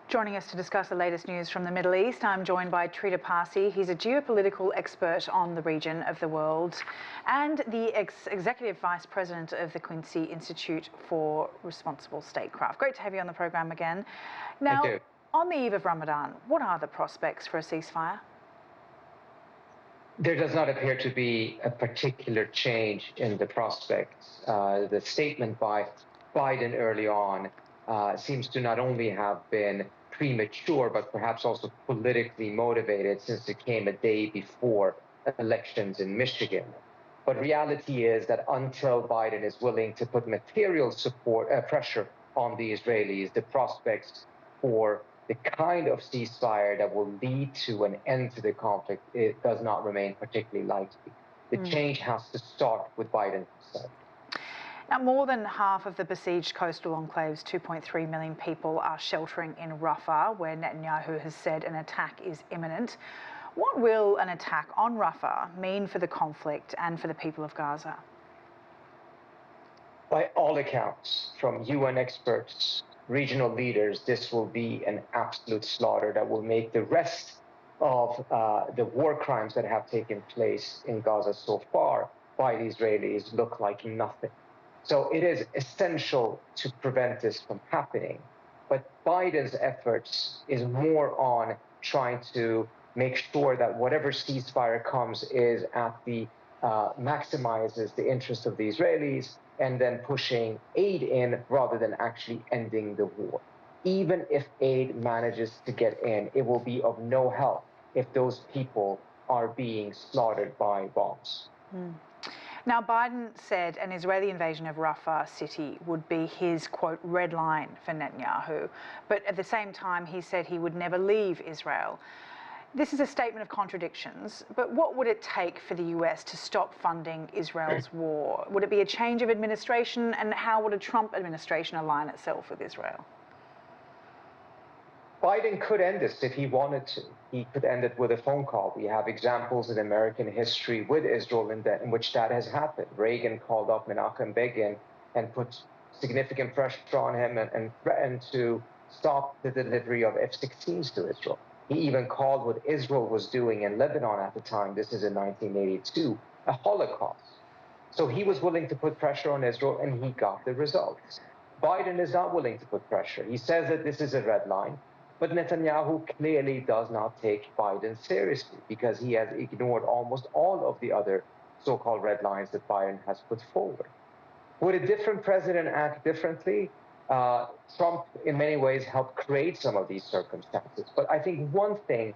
Joining us to discuss the latest news from the Middle East, I'm joined by Trita Parsi. He's a geopolitical expert on the region of the world and the Executive Vice President of the Quincy Institute for Responsible Statecraft. Great to have you on the program again. Now, Thank you. On the eve of Ramadan, what are the prospects for a ceasefire? There does not appear to be a particular change in the prospects. The statement by Biden early on seems to not only have been premature, but perhaps also politically motivated, since it came a day before elections in Michigan. But reality is that until Biden is willing to put material pressure on the Israelis, the prospects for the kind of ceasefire that will lead to an end to the conflict, it does not remain particularly likely. The change has to start with Biden himself. Now, more than half of the besieged coastal enclave's 2.3 million people are sheltering in Rafah, where Netanyahu has said an attack is imminent. What will an attack on Rafah mean for the conflict and for the people of Gaza? By all accounts, from UN experts, regional leaders, this will be an absolute slaughter that will make the rest of the war crimes that have taken place in Gaza so far by the Israelis look like nothing. So it is essential to prevent this from happening. But Biden's efforts is more on trying to make sure that whatever ceasefire comes is at the maximizes the interest of the Israelis, and then pushing aid in rather than actually ending the war. Even if aid manages to get in, it will be of no help if those people are being slaughtered by bombs. Now, Biden said an Israeli invasion of Rafah city would be his, quote, red line for Netanyahu. But at the same time, he said he would never leave Israel. This is a statement of contradictions, but what would it take for the US to stop funding Israel's war? Would it be a change of administration, and how would a Trump administration align itself with Israel? Biden could end this if he wanted to. He could end it with a phone call. We have examples in American history with Israel in which that has happened. Reagan called up Menachem Begin and put significant pressure on him and threatened to stop the delivery of F-16s to Israel. He even called what Israel was doing in Lebanon at the time, this is in 1982, a Holocaust. So he was willing to put pressure on Israel, and he got the results. Biden is not willing to put pressure. He says that this is a red line, but Netanyahu clearly does not take Biden seriously, because he has ignored almost all of the other so-called red lines that Biden has put forward. Would a different president act differently? Trump, in many ways, helped create some of these circumstances. But I think one thing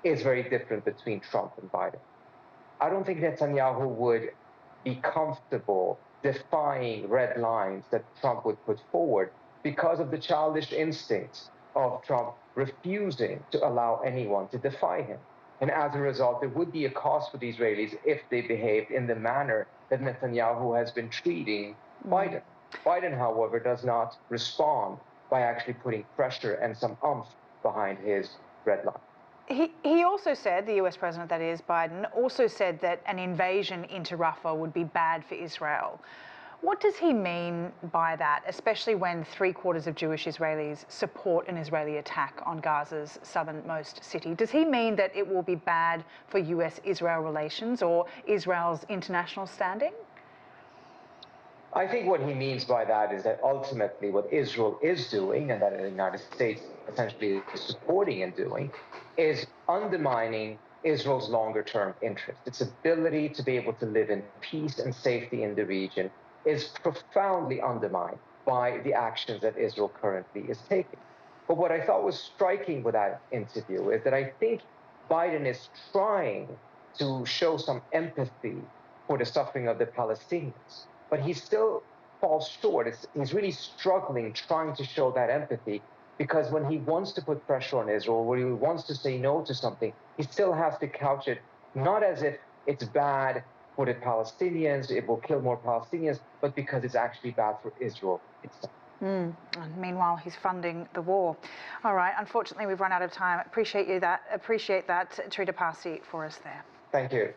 is very different between Trump and Biden. I don't think Netanyahu would be comfortable defying red lines that Trump would put forward because of the childish instincts of Trump refusing to allow anyone to defy him. And as a result, there would be a cost for the Israelis if they behaved in the manner that Netanyahu has been treating Biden. Biden, however, does not respond by actually putting pressure and some oomph behind his red line. He also said, the US president, that is, Biden, also said that an invasion into Rafah would be bad for Israel. What does he mean by that, especially when 3/4 of Jewish Israelis support an Israeli attack on Gaza's southernmost city? Does he mean that it will be bad for US-Israel relations or Israel's international standing? I think what he means by that is that ultimately what Israel is doing, and that the United States essentially is supporting and doing, is undermining Israel's longer-term interest. Its ability to be able to live in peace and safety in the region is profoundly undermined by the actions that Israel currently is taking. But what I thought was striking with that interview is that I think Biden is trying to show some empathy for the suffering of the Palestinians, but he still falls short. He's really struggling trying to show that empathy, because when he wants to put pressure on Israel, when he wants to say no to something, he still has to couch it not as if it's bad for the Palestinians, it will kill more Palestinians, but because it's actually bad for Israel itself. And meanwhile, he's funding the war. All right, unfortunately, we've run out of time. Appreciate that, Trita Parsi, for us there. Thank you.